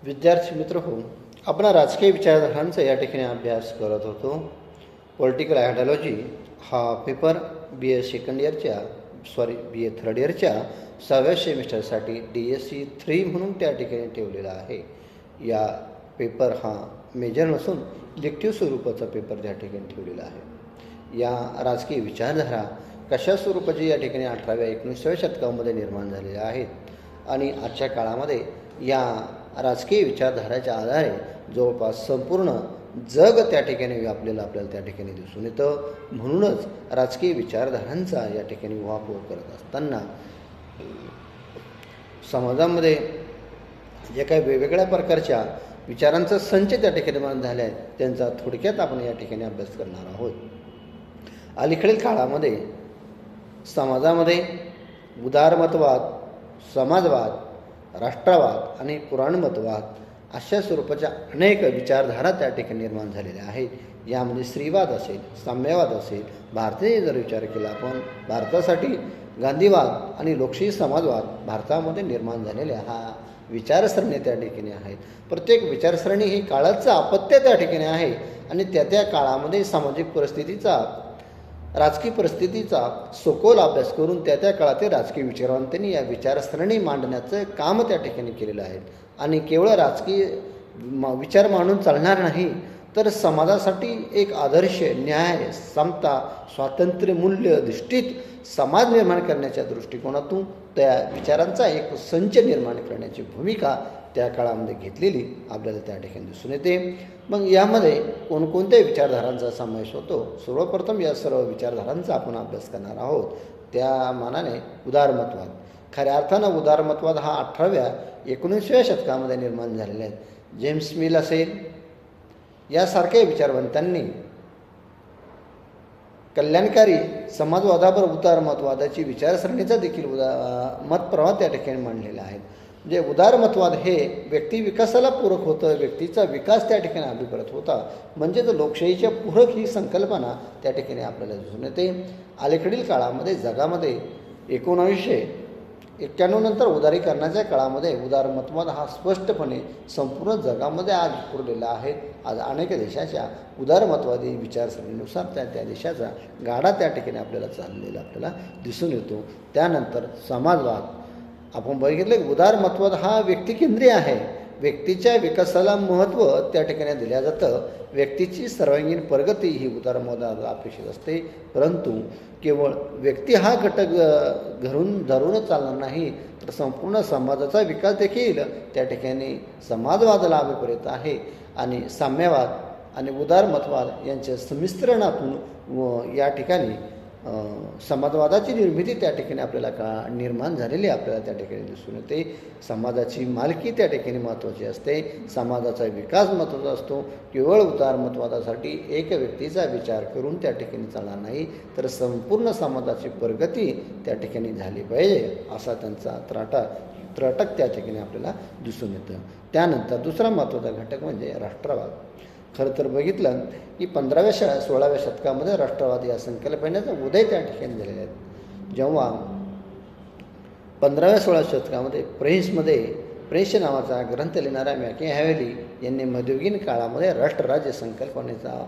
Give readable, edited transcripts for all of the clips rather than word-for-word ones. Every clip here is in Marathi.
विद्यार्थी मित्र हो, आपण राजकीय विचारधारांचा या ठिकाणी अभ्यास करत होतो. पॉलिटिकल आयडियॉलॉजी हा पेपर बी ए थर्ड इयरच्या 6व्या सेमिस्टरसाठी DSC 3 म्हणून त्या ठिकाणी ठेवलेला आहे. या पेपर हा मेजर नसून इलेक्टिव्ह स्वरूपाचा पेपर त्या ठिकाणी ठेवलेला आहे. या राजकीय विचारधारा कशा स्वरूपाची या ठिकाणी 18व्या-19व्या शतकामध्ये निर्माण झालेल्या आहेत आणि आजच्या काळामध्ये या राजकीय विचारधाराच्या आधारे जवळपास संपूर्ण जग त्या ठिकाणी व्यापलेलं आपल्याला त्या ठिकाणी दिसून येतं. म्हणूनच राजकीय विचारधारांचा या ठिकाणी वापर करत असताना समाजामध्ये जे काही वेगवेगळ्या प्रकारच्या विचारांचा संच त्या ठिकाणी निर्माण झाले आहेत त्यांचा थोडक्यात आपण या ठिकाणी अभ्यास करणार आहोत. अलीकडील काळामध्ये समाजामध्ये उदारमतवाद, समाजवाद, राष्ट्रवाद आणि पुराणमतवाद अशा स्वरूपाच्या अनेक विचारधारा त्या ठिकाणी निर्माण झालेल्या आहेत. यामध्ये स्त्रीवाद असेल, साम्यवाद असेल, भारतीय जर विचार केला आपण भारतासाठी गांधीवाद आणि लोकशाही समाजवाद भारतामध्ये निर्माण झालेल्या हा विचारसरणी त्या ठिकाणी आहेत. प्रत्येक विचारसरणी ही काळाचं अपत्य त्या ठिकाणी आहे आणि त्या काळामध्ये सामाजिक परिस्थितीचा, राजकीय परिस्थितीचा सखोल अभ्यास करून त्या काळातील राजकीय विचारवंतांनी या विचारसरणी मांडण्याचं काम त्या ठिकाणी केलेलं आहे. आणि केवळ राजकीय विचार मांडून चालणार नाही तर समाजासाठी एक आदर्श, न्याय, समता, स्वातंत्र्य, मूल्य अधिष्ठित समाज निर्माण करण्याच्या दृष्टिकोनातून त्या विचारांचा एक संच निर्माण करण्याची भूमिका त्या काळामध्ये घेतलेली आपल्याला त्या ठिकाणी दिसून येते. मग यामध्ये कोणकोणत्या विचारधारांचा समावेश होतो? सर्वप्रथम या सर्व विचारधारांचा आपण अभ्यास करणार आहोत. त्या मानाने उदारमतवाद, खऱ्या अर्थानं उदारमतवाद हा 18व्या-19व्या शतकामध्ये निर्माण झालेला आहे. जेम्स मिल असेल यासारख्या विचारवंतांनी कल्याणकारी समाजवादावर उदारमतवादाची विचारसरणीचा देखील मत प्रवाह त्या ठिकाणी मांडलेला आहे. म्हणजे उदारमतवाद हे व्यक्ती विकासाला पूरक होतं, व्यक्तीचा विकास त्या ठिकाणी अभिप्रेत होता. म्हणजेच लोकशाहीच्या पूरक ही संकल्पना त्या ठिकाणी आपल्याला दिसून येते. अलीकडील काळामध्ये जगामध्ये 1991 नंतर उदारीकरणाच्या काळामध्ये उदारमतवाद हा स्पष्टपणे संपूर्ण जगामध्ये आज पुरलेला आहे. आज अनेक देशाच्या उदारमतवादी विचारसरणीनुसार त्या देशाचा गाडा त्या ठिकाणी आपल्याला चाललेला आपल्याला दिसून येतो. त्यानंतर समाजवाद आपण बघितलं. उदारमतवाद हा व्यक्तिकेंद्रीय आहे. व्यक्तीच्या विकासाला महत्त्व त्या ठिकाणी दिलं जातं. व्यक्तीची सर्वांगीण प्रगती ही उदारमतवादाला अपेक्षित असते. परंतु केवळ व्यक्ती हा घटक धरूनच चालणार नाही तर संपूर्ण समाजाचा विकास देखील त्या ठिकाणी समाजवादाला अभिप्रेत आहे. आणि साम्यवाद आणि उदारमतवाद यांच्या संमिश्रणातून या ठिकाणी समाजवादाची निर्मिती त्या ठिकाणी आपल्याला निर्माण झालेली आपल्याला त्या ठिकाणी दिसून येते. समाजाची मालकी त्या ठिकाणी महत्त्वाची असते. समाजाचा विकास महत्त्वाचा असतो. केवळ उदारमतवादासाठी एक व्यक्तीचा विचार करून त्या ठिकाणी चालणार नाही तर संपूर्ण समाजाची प्रगती त्या ठिकाणी झाली पाहिजे असा त्यांचा त्रटक त्या ठिकाणी आपल्याला दिसून येतं. त्यानंतर दुसरा महत्त्वाचा घटक म्हणजे राष्ट्रवाद. खरं तर बघितलं की 15व्या-16व्या शतकामध्ये राष्ट्रवाद या संकल्पनेचा उदय त्या ठिकाणी झालेला आहे. जेव्हा 15व्या-16व्या शतकामध्ये फ्रेंच नावाचा ग्रंथ लिहिणारा मॅकियाव्हेली यांनी मध्ययुगीन काळामध्ये राष्ट्रराज्य संकल्पनेचा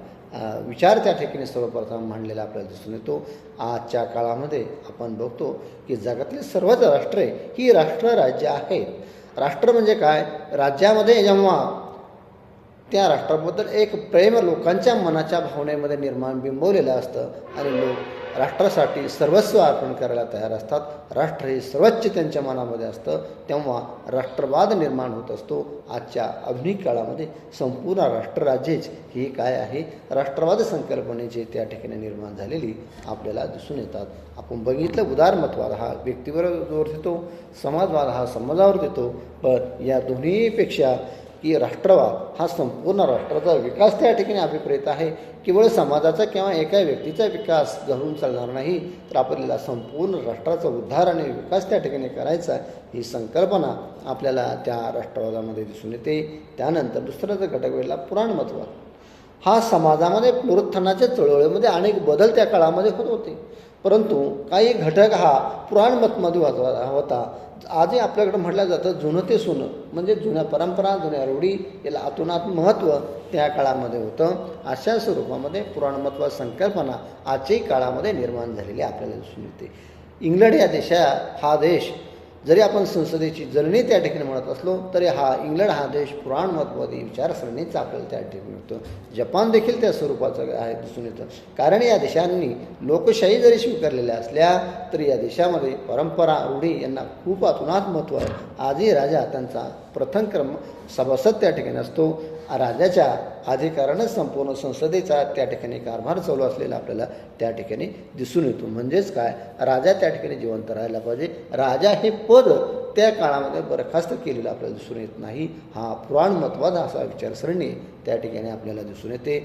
विचार त्या ठिकाणी सर्वप्रथम मांडलेला आपल्याला दिसून येतो. आजच्या काळामध्ये आपण बघतो की जगातली सर्वच राष्ट्रे ही राष्ट्रराज्य आहेत. राष्ट्र म्हणजे काय? राज्यामध्ये जेव्हा त्या राष्ट्राबद्दल एक प्रेम लोकांच्या मनाच्या भावनेमध्ये बिंबवलेलं असतं आणि लोक राष्ट्रासाठी सर्वस्व अर्पण करायला तयार असतात. राष्ट्र हे सर्वोच्च त्यांच्या मनामध्ये असतं. तेव्हा राष्ट्रवाद निर्माण होत असतो. आजच्या आधुनिक काळामध्ये संपूर्ण राष्ट्रराज्येच ही काय आहे? राष्ट्रवाद संकल्पनेची त्या ठिकाणी निर्माण झालेली आपल्याला दिसून येतात. आपण बघितलं उदारमतवाद हा व्यक्तीवर जोर देतो, समाजवाद हा समाजावर देतो. पण या दोन्हीपेक्षा की राष्ट्रवाद हा संपूर्ण राष्ट्राचा विकास त्या ठिकाणी अभिप्रेत आहे. केवळ समाजाचा किंवा एका व्यक्तीचा विकास घडून चालणार नाही तर आपल्याला संपूर्ण राष्ट्राचा उद्धार आणि विकास त्या ठिकाणी करायचा ही संकल्पना आपल्याला त्या राष्ट्रवादामध्ये दिसून येते. त्यानंतर दुसरा जर घटक वेळेला पुराणमतवाद. हा समाजामध्ये पुनरुत्थानाच्या चळवळीमध्ये अनेक बदल त्या काळामध्ये होत होते, परंतु काही घटक हा पुराणमतमध्ये होता. आजही आपल्याकडं म्हटलं जातं जुनं ते सोनं, म्हणजे जुन्या परंपरा, जुन्या रूढी याला अतोनात महत्त्व त्या काळामध्ये होतं. अशा स्वरूपामध्ये पुराणमत्व संकल्पना आजच्याही काळामध्ये निर्माण झालेली आपल्याला दिसून येते. इंग्लंड हा देश जरी आपण संसदेची जननी त्या ठिकाणी म्हणत असलो तरी इंग्लंड हा देश पुराणमतवादी विचारसरणीचा आपल्याला त्या ठिकाणी मिळतो. जपान देखील त्या स्वरूपाचं आहे दिसून येतं. कारण या देशांनी लोकशाही जरी स्वीकारलेल्या असल्या तरी या देशामध्ये परंपरा, रूढी यांना खूप अतोनात महत्त्व आहे. आजही राजा त्यांचा प्रथम क्रम सभासद त्या ठिकाणी असतो. राजाच्या अधिकारानंच संपूर्ण संसदेचा त्या ठिकाणी कारभार चालू असलेला आपल्याला त्या ठिकाणी दिसून येतो. म्हणजेच काय, राजा त्या ठिकाणी जिवंत राहायला पाहिजे. राजा हे पद त्या काळामध्ये बरखास्त केलेलं आपल्याला दिसून येत नाही. हा पुराणमतवाद असा विचारसरणी त्या ठिकाणी आपल्याला दिसून येते.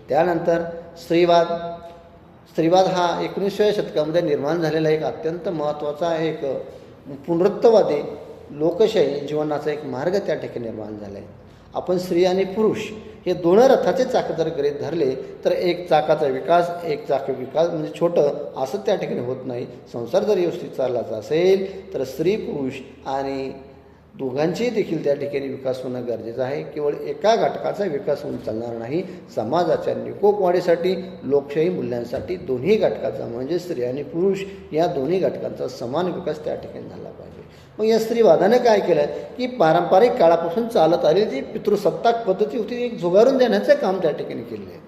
त्यानंतर स्त्रीवाद हा 19व्या शतकामध्ये निर्माण झालेला एक अत्यंत महत्त्वाचा एक पुनरुत्तवादी लोकशाही जीवनाचा एक मार्ग त्या ठिकाणी निर्माण झाला आहे. आपण स्त्री आणि पुरुष हे दोन रथाचे चाक जर गृहीत धरले तर एक चाकाचा विकास, एक चाक विकास म्हणजे छोटं असं त्या ठिकाणी होत नाही. संसार जर व्यवस्थित चाललाचा असेल तर स्त्री पुरुष आणि दोघांची देखील त्या ठिकाणी विकास होणं गरजेचं आहे. केवळ एका घटकाचा विकास होऊन चालणार नाही. समाजाच्या निकोप वाढीसाठी, लोकशाही मूल्यांसाठी दोन्ही घटकाचा म्हणजे स्त्री आणि पुरुष या दोन्ही घटकांचा समान विकास त्या ठिकाणी झाला पाहिजे. मग या स्त्रीवादाने काय केलं की पारंपरिक काळापासून चालत आलेली जी पितृसत्ताक पद्धती होती ती झुगारून देण्याचं काम त्या ठिकाणी केलं आहे.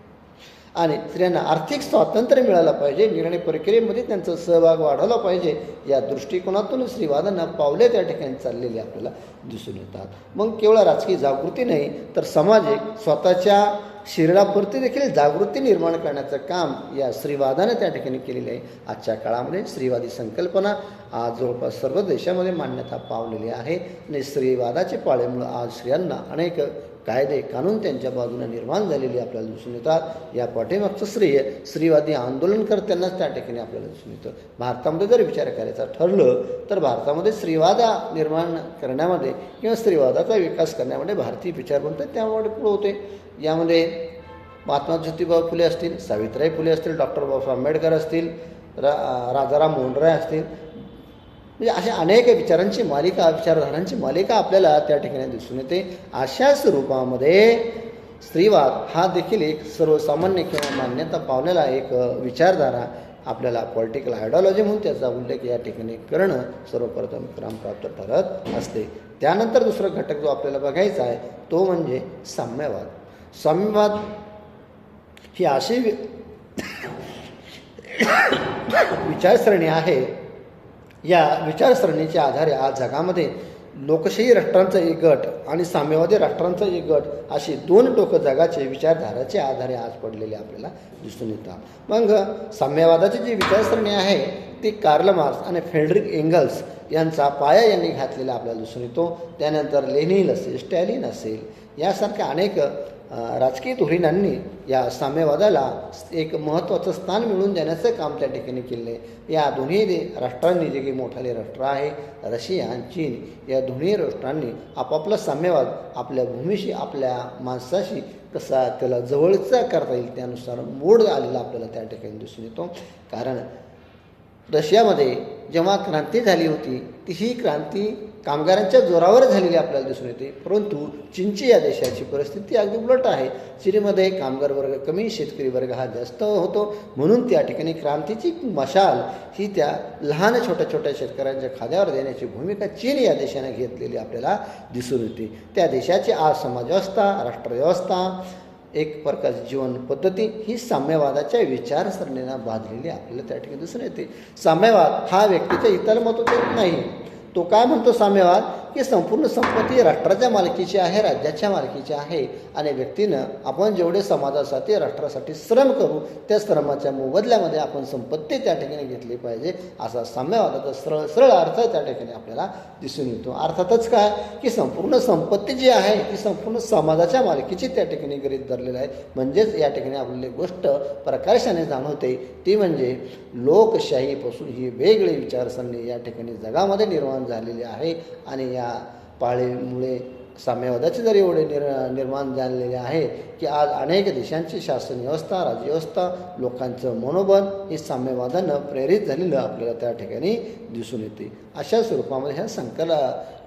आणि स्त्रियांना आर्थिक स्वातंत्र्य मिळालं पाहिजे, निर्णय प्रक्रियेमध्ये त्यांचा सहभाग वाढवला पाहिजे या दृष्टिकोनातून स्त्रीवादांना पावले त्या ठिकाणी चाललेली आपल्याला दिसून येतात. मग केवळ राजकीय जागृती नाही तर सामाजिक स्वतःच्या शरीरापुरती देखील जागृती निर्माण करण्याचं काम या स्त्रीवादाने त्या ठिकाणी केलेलं आहे. आजच्या काळामध्ये स्त्रीवादी संकल्पना आज जवळपास सर्व देशामध्ये मान्यता पावलेली आहे आणि स्त्रीवादाचे पाळेमुळे आज स्त्रियांना अनेक कायदे कानून त्यांच्या बाजूने निर्माण झालेली आपल्याला दिसून येतात. या पाठीमागचं स्त्रीवादी आंदोलनकर्त्यांनाच त्या ठिकाणी आपल्याला दिसून येतं. भारतामध्ये जर विचार करायचा ठरलं तर भारतामध्ये स्त्रीवाद निर्माण करण्यामध्ये किंवा स्त्रीवादाचा विकास करण्यामध्ये भारतीय विचारवंत त्यामुळे पुढे होते. यामध्ये महात्मा ज्योतिबा फुले असतील, सावित्रीबाई फुले असतील, डॉक्टर बाबासाहेब आंबेडकर असतील, राजाराम मोहन राय असतील, म्हणजे अशा अनेक विचारधारांची मालिका आपल्याला त्या ठिकाणी दिसून येते. अशा स्वरूपामध्ये स्त्रीवाद हा देखील एक सर्वसामान्य किंवा मान्यता पावलेला एक विचारधारा आपल्याला पॉलिटिकल आयडिओलॉजी म्हणून त्याचा उल्लेख या ठिकाणी करणं सर्वप्रथम क्रमप्राप्त ठरत असते. त्यानंतर दुसरा घटक जो आपल्याला बघायचा आहे तो म्हणजे साम्यवाद. साम्यवाद ही अशी विचारसरणी आहे. या विचारसरणीच्या आधारे आज जगामध्ये लोकशाही राष्ट्रांचा एक गट आणि साम्यवादी राष्ट्रांचा एक गट अशी दोन टोकं जगाचे विचारधाराच्या आधारे आज पडलेले आपल्याला दिसून येतात. मग साम्यवादाची जी विचारसरणी आहे ती कार्ल मार्क्स आणि फ्रेडरिक एंगल्स यांचा पाया यांनी घातलेला आपल्याला दिसून येतो. त्यानंतर लेनिन असेल, स्टॅलिन असेल यासारख्या अनेक राजकीय धुरीणांनी या साम्यवादाला एक महत्त्वाचं स्थान मिळवून देण्याचं काम त्या ठिकाणी केलं आहे. या दोन्ही राष्ट्रांनी जे काही मोठाले राष्ट्र आहे रशिया आणि चीन या दोन्ही राष्ट्रांनी आपापला साम्यवाद आपल्या भूमीशी, आपल्या माणसाशी कसा त्याला जवळचा करता येईल त्यानुसार मोड आलेला आपल्याला त्या ठिकाणी दिसून येतो. कारण रशियामध्ये जेव्हा क्रांती झाली होती ती ही क्रांती कामगारांच्या जोरावर झालेली आपल्याला दिसून येते. परंतु चीनची या देशाची परिस्थिती अगदी उलट आहे. चीनमध्ये कामगार वर्ग कमी, शेतकरी वर्ग हा जास्त होतो. म्हणून त्या ठिकाणी क्रांतीची मशाल ही त्या लहान छोट्या शेतकऱ्यांच्या खाद्यावर देण्याची भूमिका चीन या देशाने घेतलेली आपल्याला दिसून येते. त्या देशाची आज समाजव्यवस्था, राष्ट्रव्यवस्था, एक प्रकारची जीवन पद्धती ही साम्यवादाच्या विचारसरणीनं बांधलेली आपल्याला त्या ठिकाणी दिसून येते. साम्यवाद हा व्यक्तीच्या हिताला महत्त्व देत नाही. तो काय म्हणतो साम्यवाद की संपूर्ण संपत्ती राष्ट्राच्या मालकीची आहे, राज्याच्या मालकीची आहे आणि व्यक्तीनं आपण जेवढे समाजासाठी, राष्ट्रासाठी श्रम करू त्या श्रमाच्या मोबदल्यामध्ये आपण संपत्ती त्या ठिकाणी घेतली पाहिजे असा साम्यवादाचा सरळ अर्थ त्या ठिकाणी आपल्याला दिसून येतो. अर्थातच काय की संपूर्ण संपत्ती जी आहे ती संपूर्ण समाजाच्या मालकीची त्या ठिकाणी गृहीत धरलेलं आहे. म्हणजेच या ठिकाणी आपल्याला गोष्ट प्रकर्षाने जाणवते ती म्हणजे लोकशाहीपासून ही वेगळी विचारसरणी या ठिकाणी जगामध्ये निर्माण झालेली आहे आणि या पाळीमुळे साम्यवादाचे जर एवढे निर्माण झालेले आहे की आज अनेक देशांची शासन व्यवस्था, राज्यव्यवस्था, लोकांचं मनोबल हे साम्यवादानं प्रेरित झालेलं आपल्याला त्या ठिकाणी दिसून येते. अशा स्वरूपामध्ये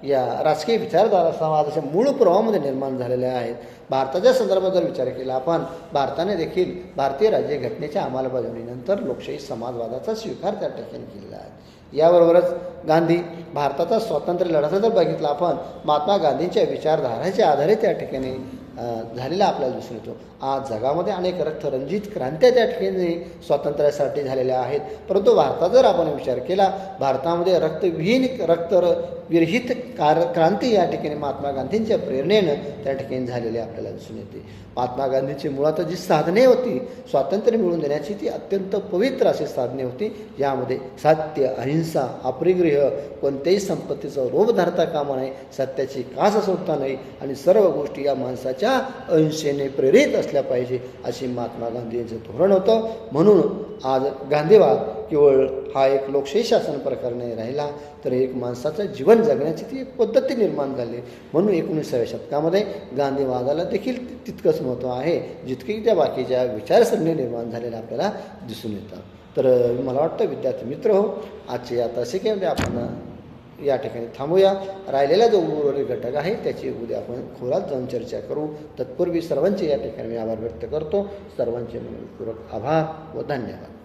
या राजकीय विचारधारा समाजाच्या मूळ प्रवाहामध्ये निर्माण झालेल्या आहेत. भारताच्या संदर्भात जर विचार केला आपण, भारताने देखील भारतीय राज्यघटनेच्या अंमलबजावणीनंतर लोकशाही समाजवादाचा स्वीकार त्या ठिकाणी केलेला आहे. याबरोबरच गांधी भारताचा स्वातंत्र्य लढा जर बघितला आपण, महात्मा गांधींच्या विचारधाराच्या आधारे त्या ठिकाणी झालेला आपल्याला दिसून येतो. आज जगामध्ये अनेक रक्तरंजित क्रांत्या त्या ठिकाणी स्वातंत्र्यासाठी झालेल्या आहेत. परंतु भारतात जर आपण विचार केला, भारतामध्ये रक्तविरहित क्रांती या ठिकाणी महात्मा गांधींच्या प्रेरणेनं त्या ठिकाणी झालेली आपल्याला दिसून येते. महात्मा गांधींची मुळात जी साधने होती स्वातंत्र्य मिळवून देण्याची, ती अत्यंत पवित्र अशी साधने होती. यामध्ये सत्य, अहिंसा, अपरिग्रह, कोणत्याही संपत्तीचा रोभ धरता कामा नये, सत्याची कास सोडता नाही आणि सर्व गोष्टी या माणसाच्या अहिंसेने प्रेरित असल्या पाहिजे अशी महात्मा गांधी यांचं धोरण होतं. म्हणून आज गांधीवाद केवळ हा एक लोकशाही शासन प्रकार नाही राहिला, तर एक माणसाचं जीवन जगण्याची ती एक पद्धती निर्माण झाली. म्हणून 19व्या शतकामध्ये गांधीवादाला देखील तितकंच महत्त्व आहे जितकी त्या बाकीच्या विचारसरणी निर्माण झालेल्या आपल्याला दिसून येतात. तर मला वाटतं विद्यार्थी मित्र हो, आजचे या तासिकेमध्ये आपण या ठिकाणी थांबूया. राहिलेला जो उर्वरित घटक आहे त्याची उद्या आपण खोलात जाऊन चर्चा करू. तत्पूर्वी सर्वांचे या ठिकाणी मी आभार व्यक्त करतो. सर्वांचे मनपूर्वक आभार व धन्यवाद.